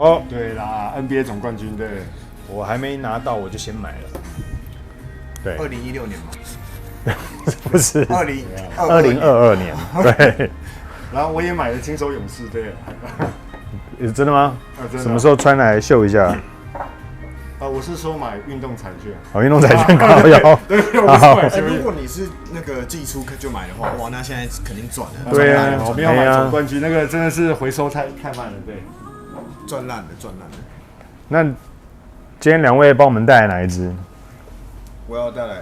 哦，对啦，NBA 总冠军，对，我还没拿到，我就先买了。对，2016年嘛，不是2022年，对。然后我也买了金手勇士，对。真的吗？真的。什么时候穿来秀一下？我是说买运动彩券。哦，运动彩券靠腰。对，我是买球。如果你是那个季初就买的话，哇，那现在肯定赚了。对啊，我没有买总冠军，那个真的是回收太慢了，对。赚烂了。那今天2位帮我们带来哪一支？我要带来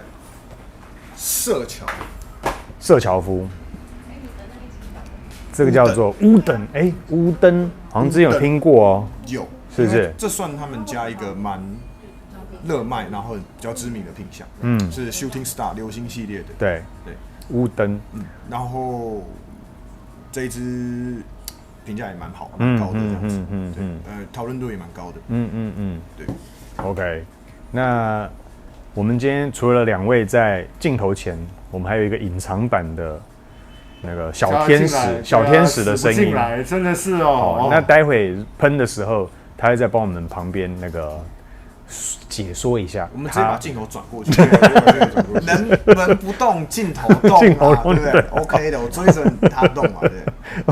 色乔夫，这个叫做乌登，乌登好像之前有听过哦，有，是不是？这算他们家一个蛮热卖，然后比较知名的品项，是 Shooting Star 流星系列的，对，乌登，然后这一支评价也蛮好，蛮高的这样子，讨论度也蛮高的，对 ，OK， 那我们今天除了2位在镜头前，我们还有一个隐藏版的那个小天使的声音，真的是哦。那待会喷的时候，他会再帮我们旁边那个解说一下。我们直接把镜头转过去，人不动，镜头动，对不对 ？OK 的，我追着他动嘛，对。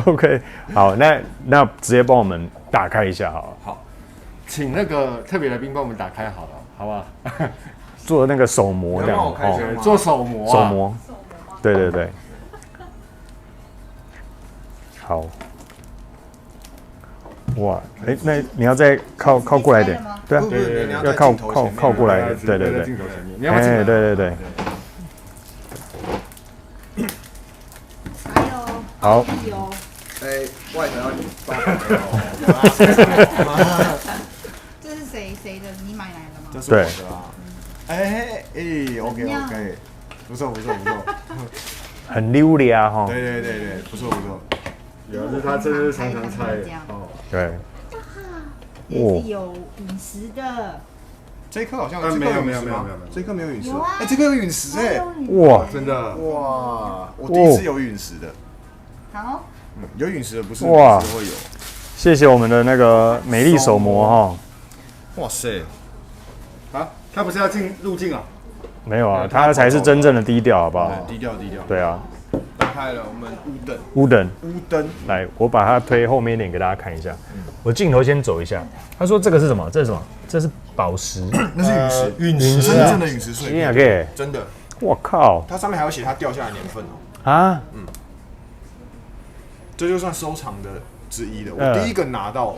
OK， 好，那直接帮我们打开一下好了。好，请那个特别来宾帮我们打开好了，好不好？做那个手模这样，做手模，手模，对，好，哇，那你要再靠过来一点，对啊，要靠过来，对，对，好，外头要帮这是谁的？你买来的吗？这是我的啊。OK， 不错，很溜的啊哈。对，不错。有，是他这是常猜哦。对。也是有陨石的。这一颗好像没有，这一颗没有陨石。这颗有陨石哇，真的哇！我第一次有陨石的。好。有陨石的不是哇会有。谢谢我们的那个美丽手模哈。哇塞！啊，他不是要进入境啊？没有啊，他才是真正的低调，好不好？低调。对啊。打开了，我们乌登，来，我把它推后面一点给大家看一下。我镜头先走一下。他说这个是什么？这是什么？这是宝石。那是陨石，真正的陨石碎片。真的。我靠！它上面还有写它掉下来的年份哦。啊？这就算收藏的之一的。我第一个拿到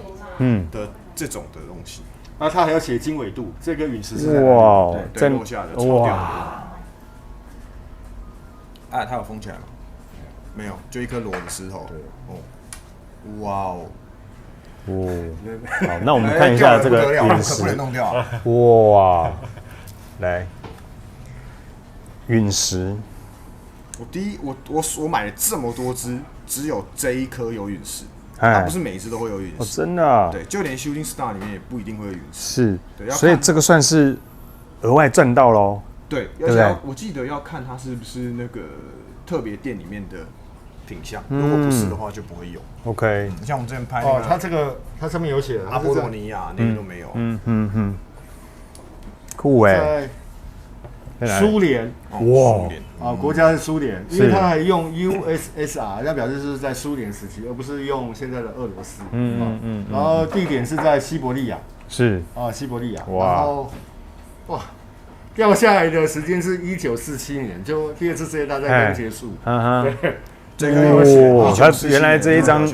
的这种的东西。那它还要写经纬度，这个陨石是哇，对落下的，超屌的。它有封起来吗？没有，就一颗裸的石头。哇哦！好，那我们看一下这个陨石。不能弄掉。哇，来，陨石。我买了这么多只，只有这一颗有陨石。它不是每一只都会有陨石，真的。对，就连 Shooting Star 里面也不一定会有陨石。是，所以这个算是额外赚到喽。对，而且我记得要看它是不是那个特别店里面的品项，如果不是的话就不会有。OK， 像我们之前拍那个，它上面有写阿波罗尼亚那个都没有。酷哎。苏联哇，国家是苏联，因为它还用 USSR， 那表示是在苏联时期，而不是用现在的俄罗斯。然后地点是在西伯利亚。是西伯利亚。然后掉下来的时间是1947年，就第2次世界大战刚结束。对，这个有写，它原来这一张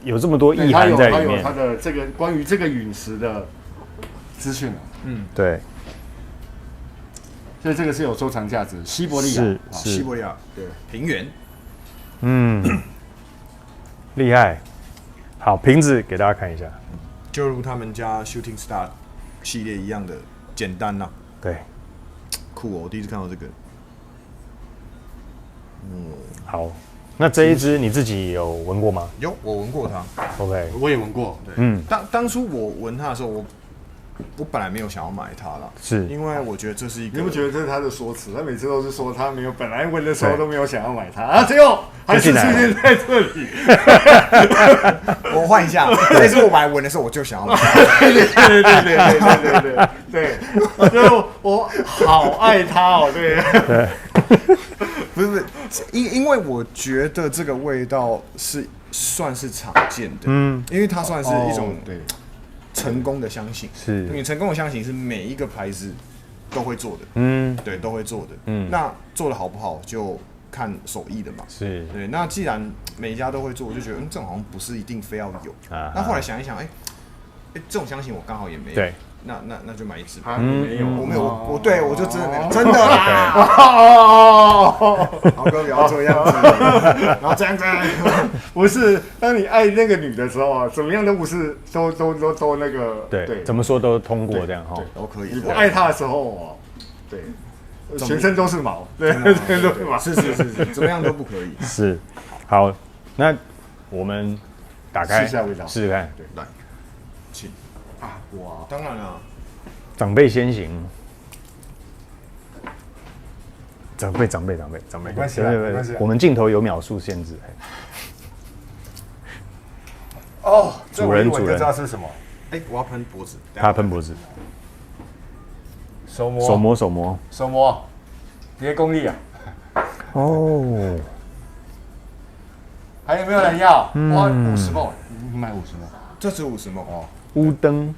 有这么多意涵在里面。它的这个关于这个陨石的资讯。对。所以这个是有收藏价值。西伯利亚是西伯利亚，对，平原。厉害。好，瓶子给大家看一下，就如他们家 Shooting Star 系列一样的简单呐。对，酷哦！我第一次看到这个。好，那这一支你自己有闻过吗？有，我闻过它。 OK， 我也闻过。对，当初我闻它的时候，我本来没有想要买它啦，是因为我觉得这是一个，你不觉得这是他的说辞？他每次都是说他没有，本来闻的时候都没有想要买它啊，结果还是出现在这里。我换一下，这次我本来闻的时候我就想要买，对，我觉得我好爱它哦，对，不是，因为我觉得这个味道算是常见的，因为它算是一种对。成功的香型是，你成功的香型是每一个牌子都会做的，对，都会做的，那做的好不好就看手艺的嘛，是，对，那既然每一家都会做，我就觉得，这种好像不是一定非要有，那后来想一想，这种香型我刚好也没有，对。那就买一支吧。没有，我没有，我就真的没有，真的啦。豪哥不要这样子，然后这样子，不是，当你爱那个女的时候啊，怎么样都不是，都那个，对，怎么说都通过这样哈，都可以。你不爱她的时候哦，对，全身都是毛，对，全身都是毛，是，怎么样都不可以。是，好，那我们打开试下味道，试试看，对，来，请。啊，哇，当然了，长辈先行。长辈，没关系，没关系。我们镜头有秒数限制。哦，主人就知道是什么。我要喷脖子。他喷脖子。手磨，别功力啊。哦。还有没有人要？哇，50梦，你买50梦，这只50梦哦。乌灯，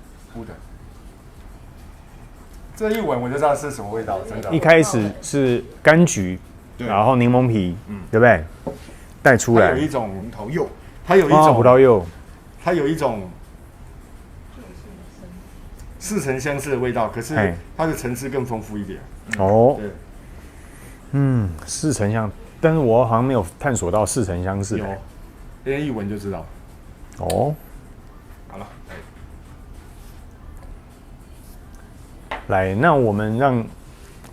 这一闻我就知道是什么味道，真的。一开始是柑橘，然后柠檬皮，对不对？带出来。有一种葡萄柚，它有一种葡萄柚，它有一种似曾相识的味道，可是它的层次更丰富一点。哦，似曾相，但是我好像没有探索到似曾相识。有，连一闻就知道。哦。好了，来，那我们让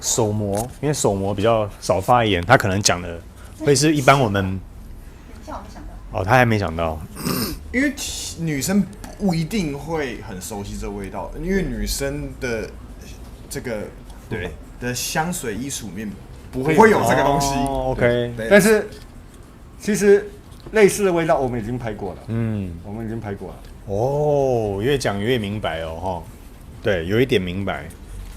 手磨，因为手磨比较少发言，他可能讲的会是一般我们。哦，他还没想到。因为女生不一定会很熟悉这味道，因为女生的这个对的香水衣橱面不会有这个东西。OK， 但是其实类似的味道我们已经拍过了。我们已经拍过了。哦，越讲越明白哦，哈，对，有一点明白。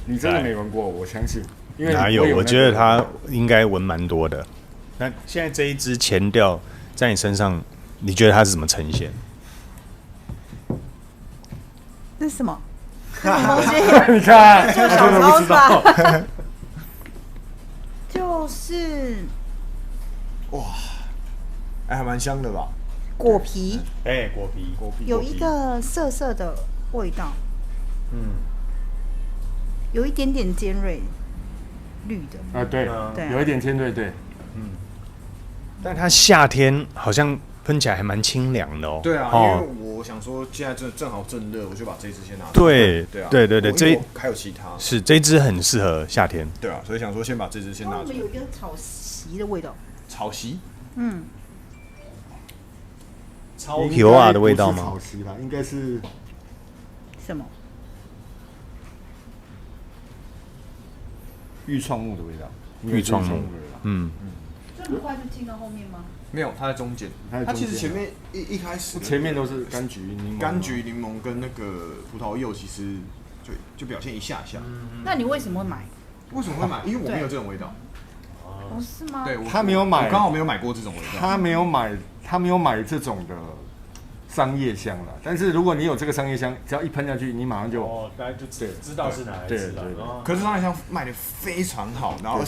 你真的没闻过，我相信。因为哪有？我觉得他应该闻蛮多的。那现在这一支前调在你身上，你觉得它是怎么呈现？这是什么？什么东西？你看，就小抄是吧？就是哇，还蛮香的吧？果皮，果皮有一个涩涩的味道，有一点点尖锐，绿的，啊，对，有一点尖锐，对，但它夏天好像喷起来还蛮清凉的哦。对啊，因为我想说现在正好正热，我就把这一支先拿出来。对，这还有其他，是这一支很适合夏天。对啊，所以想说先把这支先拿出来。有一个草席的味道，草席，超皮瓦的味道吗？草席吧，应该是什么？玉创木的味道。玉创木，这么快就进到后面吗？没有，它在中间。它其实前面一开始前面都是柑橘、柠檬跟那个葡萄柚，其实就表现一下下。那你为什么会买？为什么会买？因为我没有这种味道。哦，是吗？对，他没有买，我刚好没有买过这种味道。他没有买这种的商业香了。但是如果你有这个商业香，只要一喷下去，你马上就大家就知道是哪一支了。可是商业香卖的非常好，然后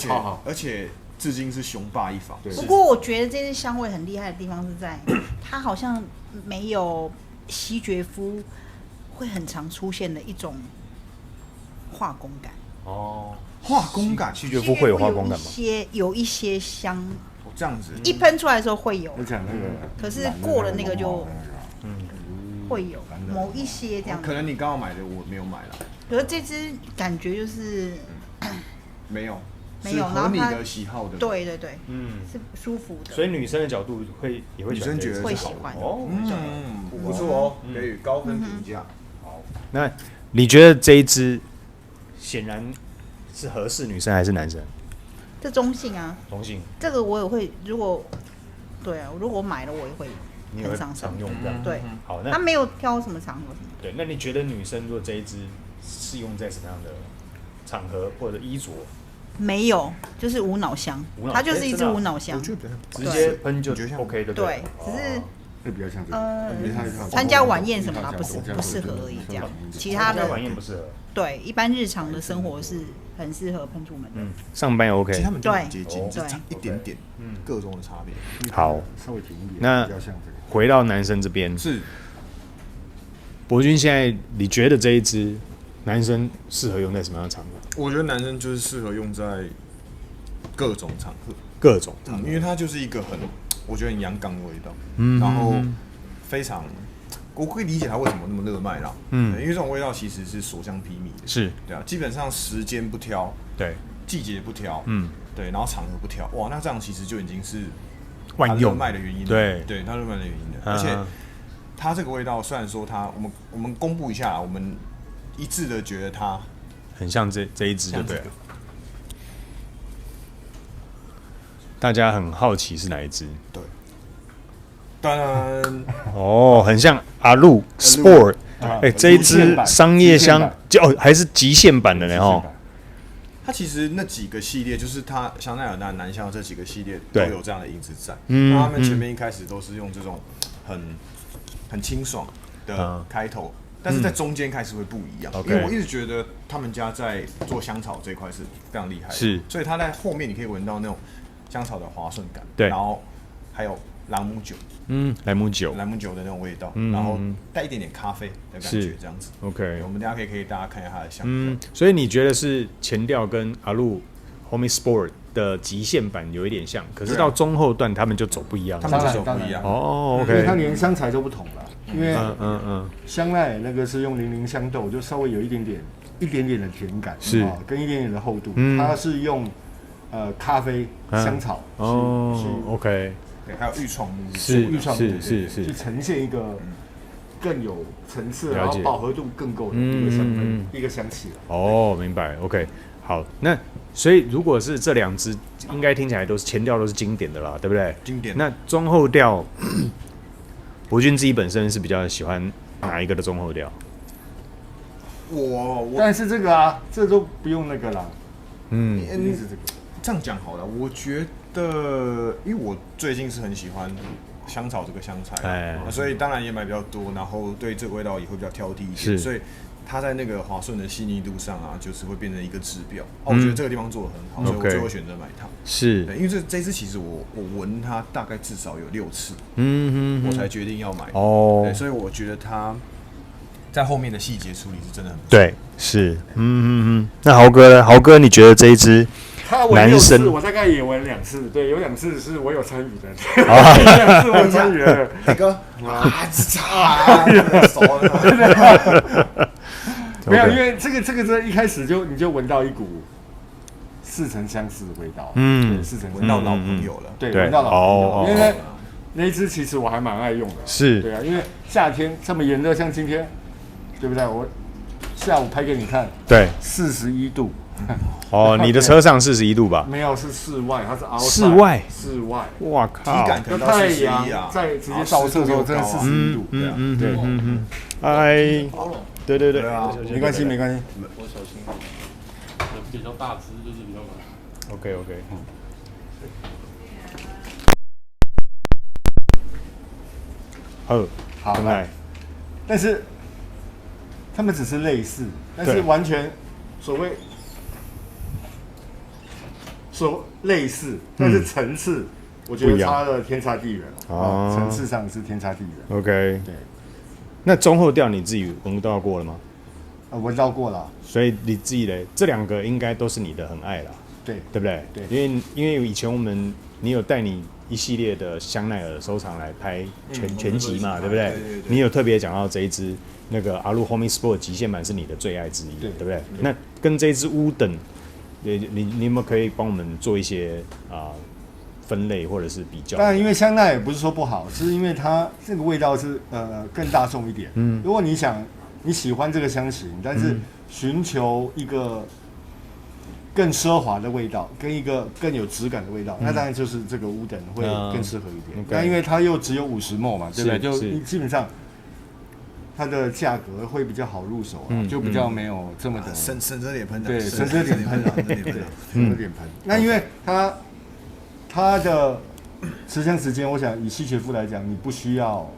而且至今是雄霸一方。不过我觉得这支香味很厉害的地方是在，它好像没有西决夫会很常出现的一种化工感。哦，化工感，西决夫会有化工感吗？有一些香，这样子，一喷出来的时候会有。我讲那个，可是过了那个就，会有某一些这样。可能你刚好买的我没有买了。可是这支感觉就是没有。没有，合你的喜好的，对，是舒服的。所以女生的角度也会女生觉得会喜欢哦，不错哦，给予高分评价。好，那你觉得这一支显然是合适女生还是男生？这中性啊，中性。这个我也会，如果我买了，我也会你也会很常常用这样。对，好，他没有挑什么场合什么。对，那你觉得女生如果这一支适用在什么样的场合或者衣着？没有，就是无脑香，它就是一支无脑香，我觉得直接喷就 OK 的。对，只是会比较像这个。参加晚宴什么的不适合而已，这样。其他的晚宴不适合。对，一般日常的生活是很适合喷出门的。上班 OK。其实他们就很接近，对，差一点点，各种的差别。好，稍微甜一点。那比较像这个。回到男生这边，是博君，现在你觉得这一支男生适合用在什么样的场合？我觉得男生就是适合用在各种场合，各种场合，因为它就是一个我觉得很阳刚的味道，嗯然后非常，我可以理解它为什么那么热卖啦，因为这种味道其实是所向披靡的，是，对啊，基本上时间不挑，对，季节不挑，对，然后场合不挑，哇，那这样其实就已经是万用热卖的原因了，对，它热卖的原因了，而且它这个味道虽然说我们公布一下啦，我们一致的觉得它很像这一支，对不对？大家很好奇是哪一支？对，当然哦，很像阿露 Sport，这一支商业香还是极限版的呢哦。它其实那几个系列，就是它香奈儿、南香这几个系列都有这样的影子在。那他们前面一开始都是用这种很清爽的开头，但是在中间开始会不一样。因为我一直觉得他们家在做香草这一块是非常厉害的，是，所以它在后面你可以闻到那种香草的滑顺感，对，然后还有朗姆酒，莱姆酒的那种味道，然后带一点点咖啡的感觉，这样子。OK， 我们等一下可以大家看一下它的香调。所以你觉得是前调跟阿露 Homie Sport 的极限版有一点像，可是到中后段他们就走不一样，他们就走不一样。哦 ，OK， 因为它连香材都不同了，因为香奈儿那个是用零香豆，就稍微有一点点的甜感，是跟一点点的厚度，它是用咖啡香草，OK， 对，还有愈创木，是，去呈现一个更有层次，然后饱和度更够的一个香氛，一个香气。哦，明白 ，OK， 好，那所以如果是这两支，应该听起来都是前调都是经典的啦，对不对？经典。那中后调，博君自己本身是比较喜欢哪一个的中后调？我但是这个啊，这都不用那个啦，一定是这个。这样讲好了，我觉得，因为我最近是很喜欢香草这个香材，所以当然也买比较多，然后对这个味道也会比较挑剔一点，所以它在那个滑顺的细腻度上啊，就是会变成一个指标。我觉得这个地方做得很好，所以我最后选择买它。是，因为这支其实我闻它大概至少有6次，我才决定要买。对，所以我觉得它在后面的细节处理是真的很不错。对，是，那豪哥呢？豪哥，你觉得这一支？他闻6次，我大概也闻2次，对，有2次是我有参与的，有2次我参与了。那个没有，因为这个一开始你就闻到一股似曾相识的味道，似曾闻到老朋友了，对，闻到老朋友，因为那一支其实我还蛮爱用的，是，对啊，因为夏天这么炎热，像今天，对不对？我下午拍给你看，对，41度。哦，你的车上41度吧？没有，是室外，它是 outside， 室外，哇靠，体感可能到41啊，在直接照射的时候真的41度，对，哎，对，没关系，我小心，比较大只就是比较难。OK，好，来，但是他们只是类似，但是完全所谓类似，但是层次，我觉得差了天差地远哦，层次上是天差地远。OK， 对。那中后调你自己闻到过了吗？闻到过了。所以你自己的这2个应该都是你的很爱啦，对不对？对，因为以前你有带你一系列的香奈儿收藏来拍全集嘛，对不对？你有特别讲到这一支那个阿露 Homie Sport 极限版是你的最爱之一，对不对？那跟这一支乌等，你有没有可以帮我们做一些分类或者是比较？当然，因为香奈儿不是说不好，是因为它这个味道是更大众一点。如果你想你喜欢这个香型，但是寻求一个更奢华的味道，跟一个更有质感的味道，那当然就是这个Wooden会更适合一点。但因为它又只有50 ml 嘛，对不对？就基本上它的价格会比较好入手就比较没有这么的省着点喷的，对，省着点喷，省着点喷。那因为它的持香时间，我想以西切夫来讲，你不需要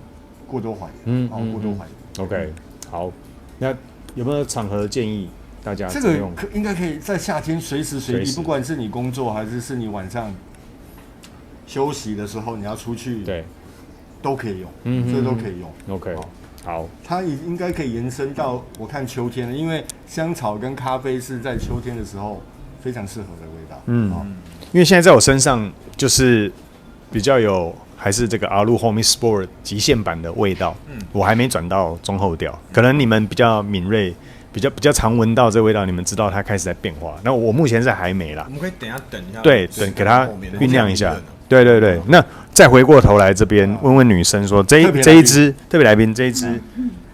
过多怀疑，过多怀疑。OK， 好，那有没有场合建议？大家这个应该可以在夏天随时随地，不管是你工作还是你晚上休息的时候，你要出去，对，都可以用，这都可以用。OK， 好，它也应该可以延伸到我看秋天了，因为香草跟咖啡是在秋天的时候非常适合的味道。因为现在在我身上就是比较有还是这个阿鲁 Homie Sport 极限版的味道，我还没转到中后调，可能你们比较敏锐。比较常闻到这味道，你们知道它开始在变化。那我目前是还没啦。我们可以等一下，对，等给它酝酿一下。对对对，那再回过头来这边问问女生说，这一支特别来宾这一支，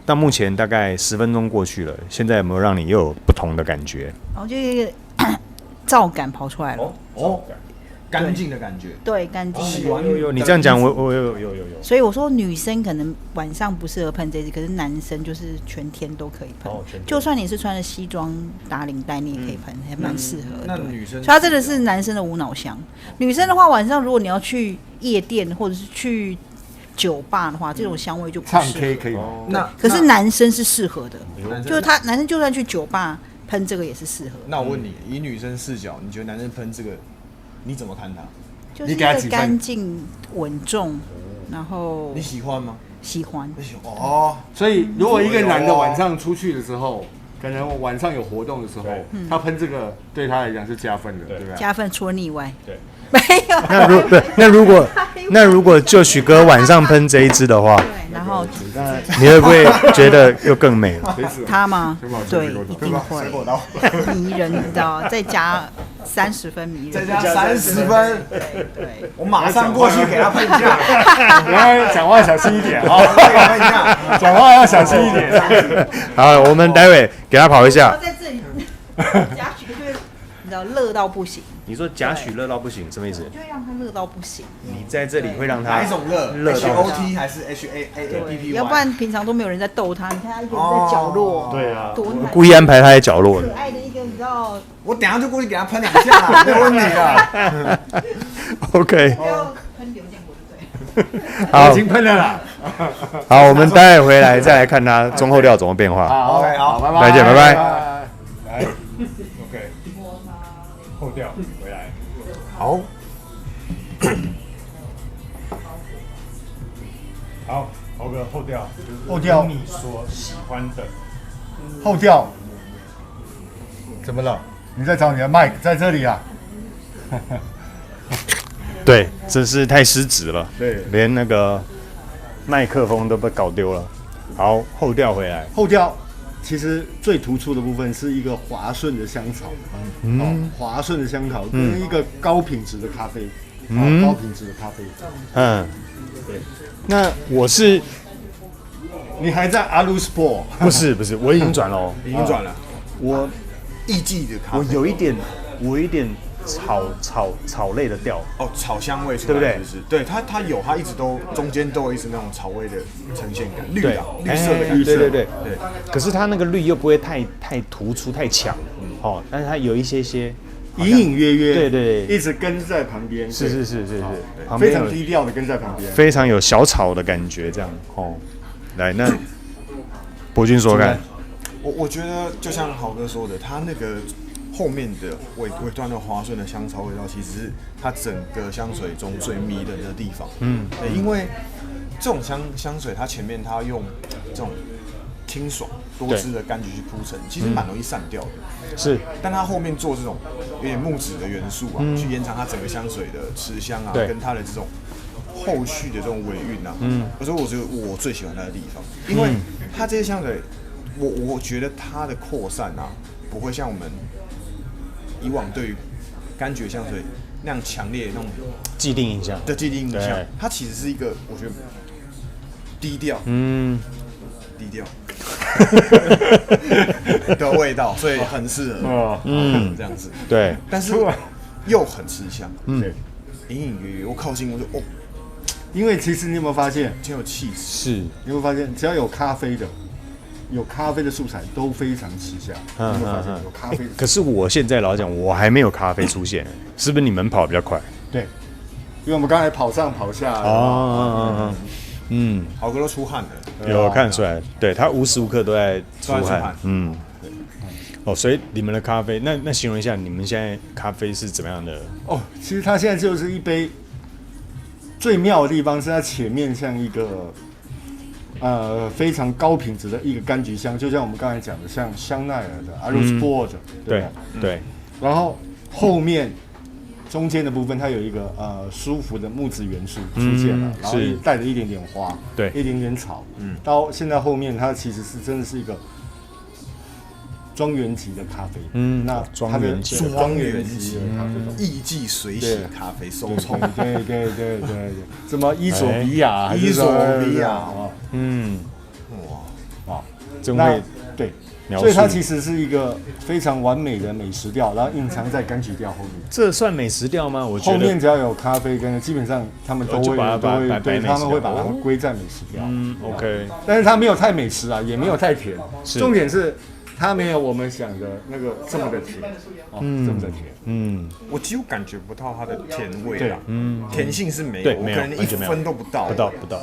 到目前大概10分钟过去了，现在有没有让你又有不同的感觉？就一个燥感跑出来了。干净的感觉，对，干净。有你这样讲，我有。所以我说女生可能晚上不适合喷这支，可是男生就是全天都可以喷。就算你是穿着西装打领带，你也可以喷，还蛮适合的。那女生，所以它这个是男生的无脑香。女生的话，晚上如果你要去夜店或者是去酒吧的话，这种香味就不适合。唱 K 可以吗？可是男生是适合的，就是男生就算去酒吧喷这个也是适合。那我问你，以女生视角，你觉得男生喷这个？你怎么看他？就是一个干净稳重，然后你喜欢吗？喜欢。所以如果一个男的晚上出去的时候，可能晚上有活动的时候，他喷这个对他来讲是加分的，对不对？加分，除了你以外，对，没有。那如果就许哥晚上喷这一支的话，然后你会不会觉得又更美了？他吗？对，一定会迷人，你知道？再加30分迷人，再加30分，对，我马上过去给他喷一下。然后讲话小心一点啊，讲话要小心一点。好，我们待会给他跑一下。在这里，贾许就会你知道热到不行。你说贾许热到不行，什么意思？就会让他热到不行。你在这里会让他哪一种热？HOT 还是 HAAPPY？要不然平常都没有人在逗他，你看他一个人在角落，对啊，故意安排他在角落。可爱的一个，你知道？我等下就过去给他喷2下，没有问题的。OK。不要喷刘建国就对。好，已经喷了啦。好，我们待会回来再来看他中后调怎么变化。好 ，OK， 好，拜拜，再见，拜拜。来 ，OK， 后调回来。好，好，豪哥后调，后调你所喜欢的后调，怎么了？你在找你的麦克在这里啊？对，真是太失职了，对，连那个麦克风都被搞丢了。好，后调回来，后调其实最突出的部分是一个滑顺的香草，滑顺的香草跟一个高品质的咖啡，高品质的咖啡，对。那我是，你还在阿鲁斯波？不是，我已经转了，已经转了。我艺妓的咖啡，我有一点草类的调，草香味，对不对？对，它一直都中间都有一直那种草味的呈现感，绿色的感觉，对。可是它那个绿又不会太突出太强，但是它有一些隐隐约约，对，一直跟在旁边，是，非常低调的跟在旁边，非常有小草的感觉，这样来，那博君说看，我觉得就像豪哥说的，他那个后面的尾端的滑顺的香草味道，其实是它整个香水中最迷人的地方。对，因为这种香水，它前面它用这种清爽多汁的柑橘去铺陈，其实蛮容易散掉的。是，但它后面做这种有点木质的元素去延长它整个香水的持香跟它的这种后续的这种尾韵所以我觉得我最喜欢它的地方，因为它这些香水，我觉得它的扩散不会像我们以往对于柑橘香水那样强烈的那种既定印象，它其实是一个我觉得低调，低调。的味道，所以很适合这样子。对，但是又很吃香，对，隐隐约约我靠近我就因为其实你有没有发现，挺有气势，是，你有没有发现，只要有咖啡的素材都非常吃香。你有没有发现有咖啡？可是我现在老讲，我还没有咖啡出现，是不是你们跑比较快？对，因为我们刚才跑上跑下。豪哥都出汗了，有看出来，对他无时无刻都在出汗。所以你们的咖啡，那形容一下，你们现在咖啡是怎么样的？其实它现在就是一杯，最妙的地方是它前面像一个非常高品质的一个柑橘香，就像我们刚才讲的，像香奈儿的 Alusport，对，然后后面中间的部分它有一个舒服的木质元素出现了，然后带着一点点花，对，一点点草，到现在后面它其实是真的是一个庄园级的咖啡，那庄园级的咖啡，艺伎水洗咖啡手冲，对，什么伊索比亚，真会对。描述，所以它其实是一个非常完美的美食调，然后隐藏在柑橘调后面。这算美食调吗？我觉得后面只要有咖啡跟，基本上他们都会对，他们会把它归在美食调。OK。但是它没有太美食啊，也没有太甜。重点是它没有我们想的那个这么的甜，这么的甜。我几乎感觉不到它的甜味啦。甜性是没有，对，我可能一分都不到。不到。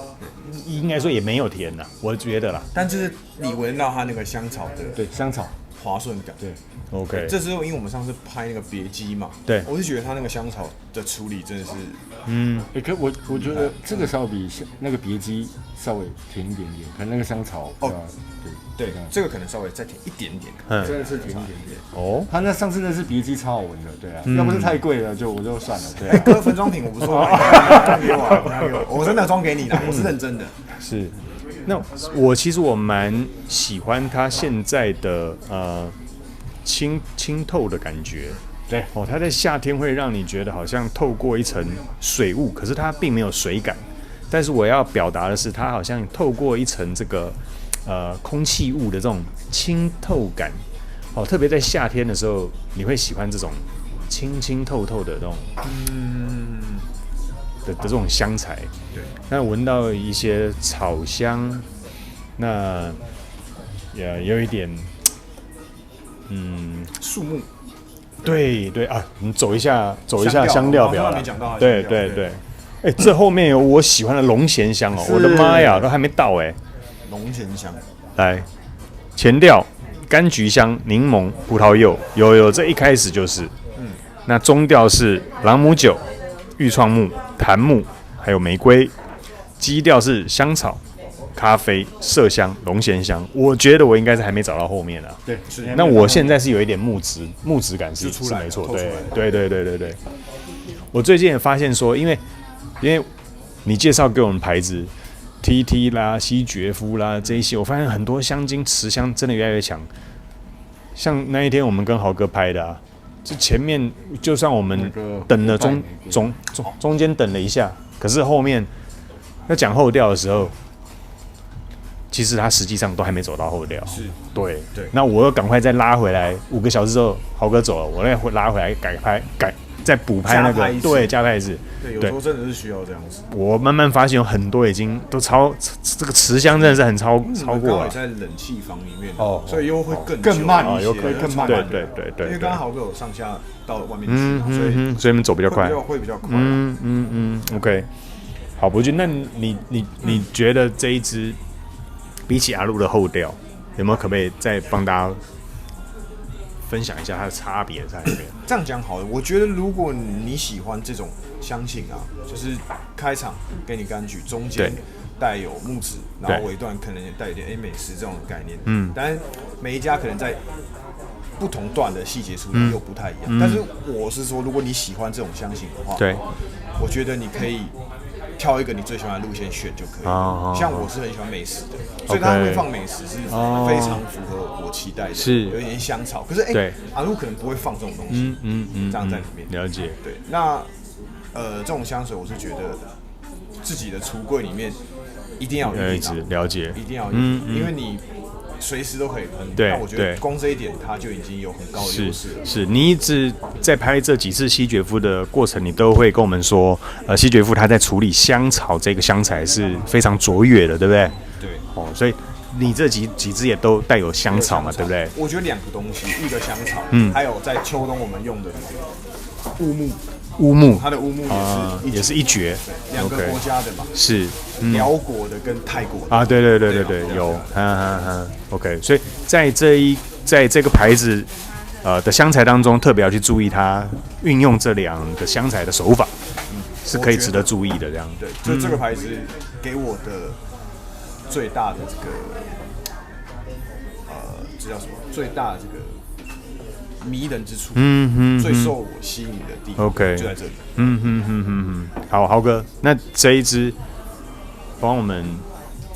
应该说也没有甜呐，我觉得啦。但就是你闻到它那个香草的，香草滑顺感，对 ，OK。这是因为我们上次拍那个别姬嘛，对，我是觉得它那个香草的处理真的是，可我觉得这个稍微比那个别姬稍微甜一点点，可能那个香草对，这个可能稍微再甜一点点，真的是甜一点点。它那上次那是别姬超好闻的，对啊，要不是太贵了，我就算了。对，哥分装瓶我不错，拿给我真的装给你啦，我是认真的。是，那其实我蛮喜欢它现在的清透的感觉。对，它在夏天会让你觉得好像透过一层水雾，可是它并没有水感。但是我要表达的是，它好像透过一层这个空气雾的这种清透感。特别在夏天的时候，你会喜欢这种清透的这种的这种香材。对，那闻到一些草香，那也有一点树木。对啊，你走一下香料表了。对。这后面有我喜欢的龙涎香我的妈呀，都还没到龙涎香，来，前调柑橘香、柠檬、葡萄柚，有这一开始就是，那中调是朗姆酒、玉创木、檀木，还有玫瑰，基调是香草、咖啡、麝香、龙涎香。我觉得我应该是还没找到后面啊。对，那我现在是有一点木质感是没错，对。我最近也发现说，因为你介绍给我们牌子 TT 啦、西决夫啦这一些，我发现很多香精持香真的越来越强。像那一天我们跟豪哥拍的这前面就算我们等了中间等了一下，可是后面要讲后调的时候，其实他实际上都还没走到后调。是，对。那我又赶快再拉回来，5个小时之后豪哥走了，我再拉回来再补拍那个，对，加拍一次。对，有时候真的是需要这样子。我慢慢发现有很多已经都这个持香真的是很超过了。在冷气房里面所以又会更慢一些，有可能更慢。对。因为刚刚豪哥有上下到外面去，所以你们走比较快，会比较快。OK。好，伯君，那你觉得这一支比起阿路的后调，有没有可不可以再帮大家分享一下它的差别在哪边？这样讲好了，我觉得如果你喜欢这种香型就是开场给你柑橘，中间带有木质，然后尾段可能也带一点美食这种概念。当然每一家可能在不同段的细节处理又不太一样。但是我是说，如果你喜欢这种香型的话，对，我觉得你可以挑一个你最喜欢的路线选就可以了。像我是很喜欢美食的，所以它会放美食是非常符合我期待的，是有点香草。可是阿路可能不会放这种东西，这样在里面。了解。对，那这种香水我是觉得自己的橱柜里面一定要有一支，了解，一定要有，因为你随时都可以喷。对，那我觉得光这一点，它就已经有很高的优势了。是你一直在拍这几次西决夫的过程，你都会跟我们说，西决夫他在处理香草这个香材是非常卓越的，对不对？对。所以你这几支也都带有香草嘛，对不对？我觉得2个东西，玉的香草，还有在秋冬我们用的乌木，它的乌木也是一绝，2个国家的嘛，是辽国的跟泰国的啊，对，有，OK， 所以在这个牌子的香材当中，特别要去注意它运用这2个香材的手法，是可以值得注意的，这样。对，就这个牌子给我的最大的这个这叫什么？最大的这个迷人之处，最受我吸引的地方 ，OK， 就在这里。好，豪哥，那这一支帮我们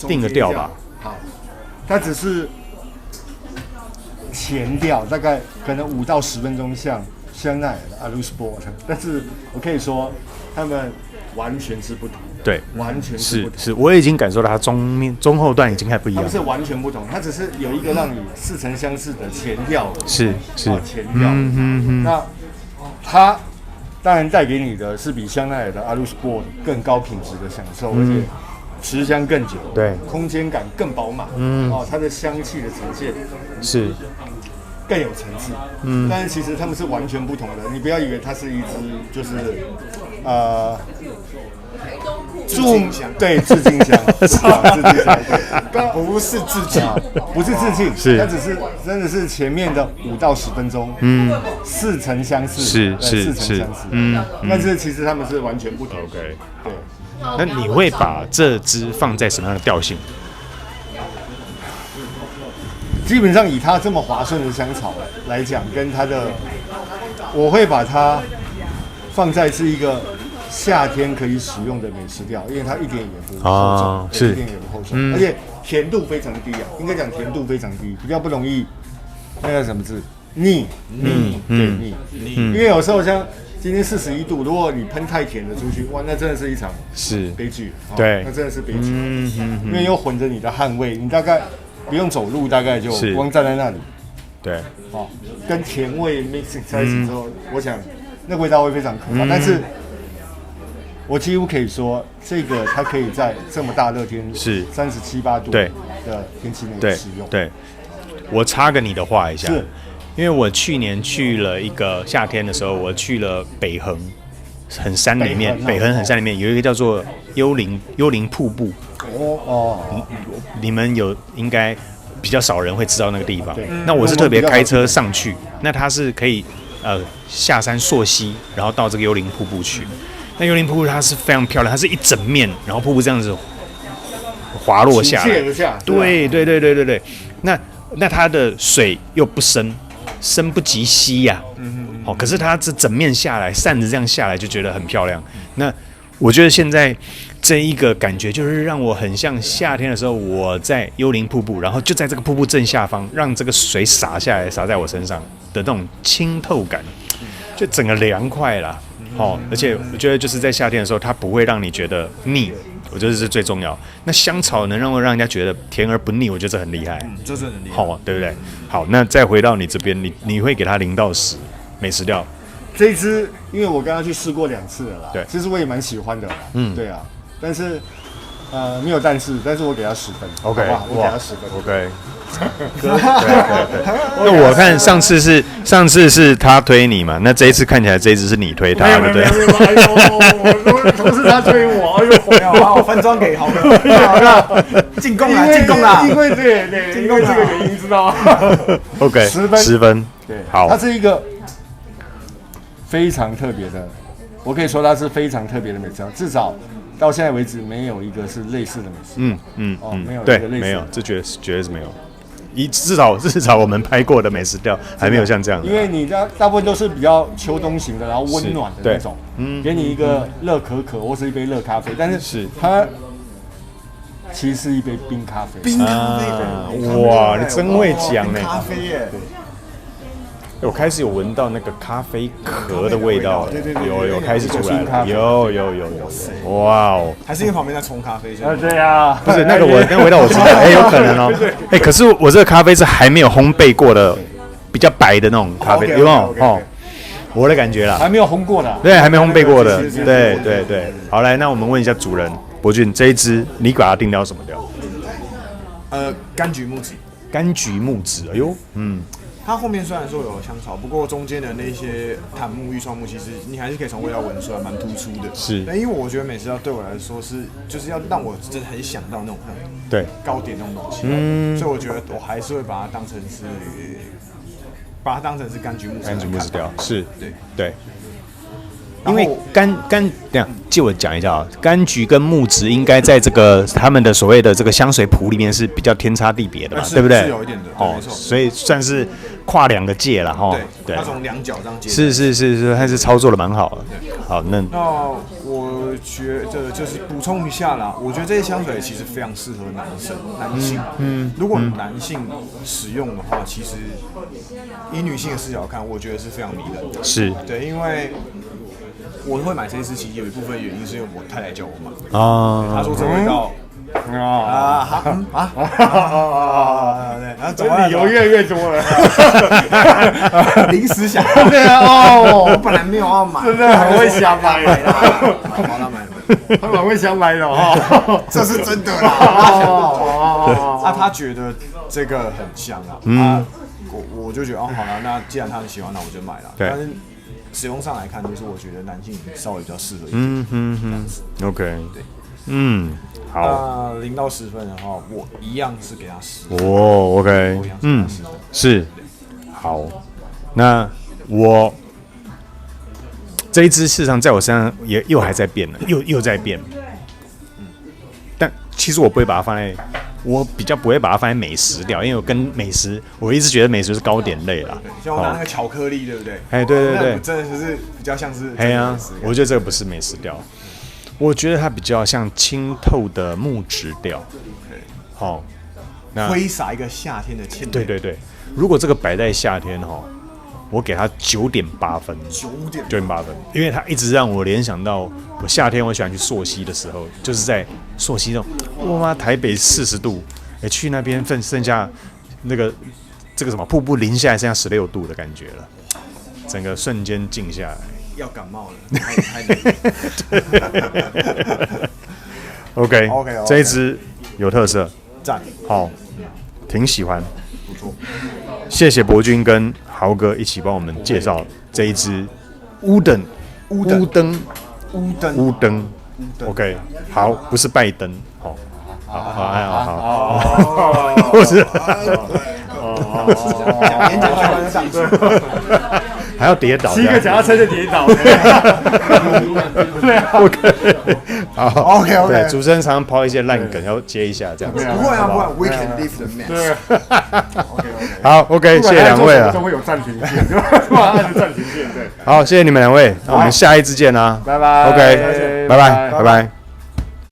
定个调吧。好，它只是前调，大概可能5到10分钟，像香奈儿的 Alu-Sport， 但是我可以说他们完全是不同。对，完全是不同。是，我已经感受到它中后段已经开始不一样了。它是完全不同，它只是有一个让你似曾相识的前调，是前调。那它当然带给你的是比香奈儿的 Alu-Sport 更高品质的享受，而且持香更久，对，空间感更饱满，它的香气的呈现是更有层次，但是其实它们是完全不同的。你不要以为它是一支就是致敬香，对，致敬香，致敬香，不是致敬，不是致敬，是它只是真的是前面的5到10分钟，似曾相识，似曾相识，但是其实他们是完全不同。OK， 对。那你会把这支放在什么样的调性？基本上以它这么滑顺的香草来讲，跟它的，我会把它放在是一个夏天可以使用的美食调，因为它一点也不厚重，是一点也不厚重，而且甜度非常低啊，应该讲甜度非常低，比较不容易那个什么字腻，因为有时候像今天41度，如果你喷太甜的出去，哇，那真的是一场悲剧，对，那真的是悲剧，因为又混着你的汗味，你大概不用走路，大概就光站在那里，对，跟甜味 mixing 在一起之后，我想那味道会非常可怕。但是，我几乎可以说，这个它可以在这么大热天，是37、8度的天气内使用。对，我插个你的话一下，是因为我去年去了一个夏天的时候，我去了北横，很山里面，北横很山里面有一个叫做幽灵瀑布。你们应该比较少人会知道那个地方。那我是特别开车上去，那它是可以下山溯溪，然后到这个幽灵瀑布去。那幽灵瀑布它是非常漂亮，它是一整面，然后瀑布这样子滑落下来。对。那它的水又不深不及溪呀。可是它这整面下来，扇子这样下来就觉得很漂亮。那我觉得现在这一个感觉就是让我很像夏天的时候，我在幽灵瀑布，然后就在这个瀑布正下方，让这个水洒下来，洒在我身上的那种清透感，就整个凉快啦。而且我觉得就是在夏天的时候，它不会让你觉得腻，我觉得这是最重要。那香草能让人家觉得甜而不腻，我觉得这很厉害。这是很厉害，对不对？好，那再回到你这边，你会给它0到10美食调。这一支，因为我刚刚去试过2次了啦，对，其实我也蛮喜欢的啦，对啊，但是没有但是我给他10分 ，OK， 我给他10分 ，OK。对。那我看上次是他推你嘛，那这一次看起来这一支是你推他，对不对？哎呦，都是他推我，哎呦，我分装给豪哥，进攻啦！因为对，因为这个原因，知道吗 ？OK， 10分，对，好，它是一个非常特别的，我可以说它是非常特别的美食，至少到现在为止没有一个是类似的美食。没有一个类似的，没有，这绝对是没有。至少我们拍过的美食调还没有像这样的。因为你大部分都是比较秋冬型的，然后温暖的那种，给你一个热可可或是一杯热咖啡，但是它其实是一杯冰咖啡。冰咖啡，哇，你真会讲呢。咖啡耶。我开始有闻到那个咖啡壳的味道，对，有开始出来了，有，哇哦！还是因为旁边在冲咖啡？对啊，不是那个味道我知道，有可能哦。可是我这个咖啡是还没有烘焙过的，比较白的那种咖啡，有没有？哦，我的感觉啦，还没有烘过的，对，还没烘焙过的，对。好，来，那我们问一下主人博俊，这一支你把它定调什么调？柑橘木质。柑橘木质，哎呦，它后面虽然说有香草，不过中间的那些檀木、玉创木，其实你还是可以从味道闻出来，蛮突出的。是，因为我觉得美食调对我来说就是要让我真的很想到那种对糕点那种东西，所以我觉得我还是会把它当成是柑橘木质调，是，对。因为这样借我讲一下啊，柑橘跟木质应该在这个他们的所谓的这个香水谱里面是比较天差地别的嘛，对不对？是有一点的，没错。所以算是跨2个界了哈。对，它从2角这样接。是，还是操作的蛮好的。好，那我觉得就是补充一下啦，我觉得这些香水其实非常适合男性。如果男性使用的话，其实以女性的视角看，我觉得是非常迷人的。是，对，因为我会买这一支，其实有一部分原因是因为我太太叫我买。她说这味道。对，然后怎么理由越来越多了，临时想，对啊，我本来没有要买，真的很会瞎买啦，好了买了，他蛮会瞎买的哦，这是真的啦。他觉得这个很香啊，我就觉得好了，那既然他很喜欢，那我就买了。但是使用上来看，就是我觉得男性稍微比较适合一点。OK， 对，好。0到10分的话，我一样是给他10。OK， 是。好，那我这一支事实上在我身上又还在变了，又在变。但其实我不会把它放在，我比较不会把它放在美食调，因为我跟美食，我一直觉得美食是糕点类啦。像我拿那个巧克力，对不对？对，真的就是比较像是。我觉得这个不是美食调。我觉得它比较像清透的木质调，好，那挥洒一个夏天的清凉。对，如果这个摆在夏天我给它9.8分，9.8分，因为它一直让我联想到我夏天我喜欢去溯溪的时候，就是在溯溪那种，我妈台北40度，去那边剩下那个这个什么瀑布淋下来剩下16度的感觉了，整个瞬间静下来。要感冒了，太OK， 这一支有特色，赞，好，挺喜欢，不错。谢谢博君跟豪哥一起帮我们介绍这一支乌登。OK， 好，不是拜登，好，不是，演讲上班上去。还要跌倒，7个脚踏车就跌倒。对啊 ，OK， 好 ，OK， 对，主持人常常抛一些烂梗，要接一下这样子。不会，We can leave the mess。对 ，OK， 好 ，OK， 谢谢2位啊。都会有暂停键，突然按暂停键，对。好，谢谢你们2位，那我们下一支见啦。拜拜。 OK， 拜拜。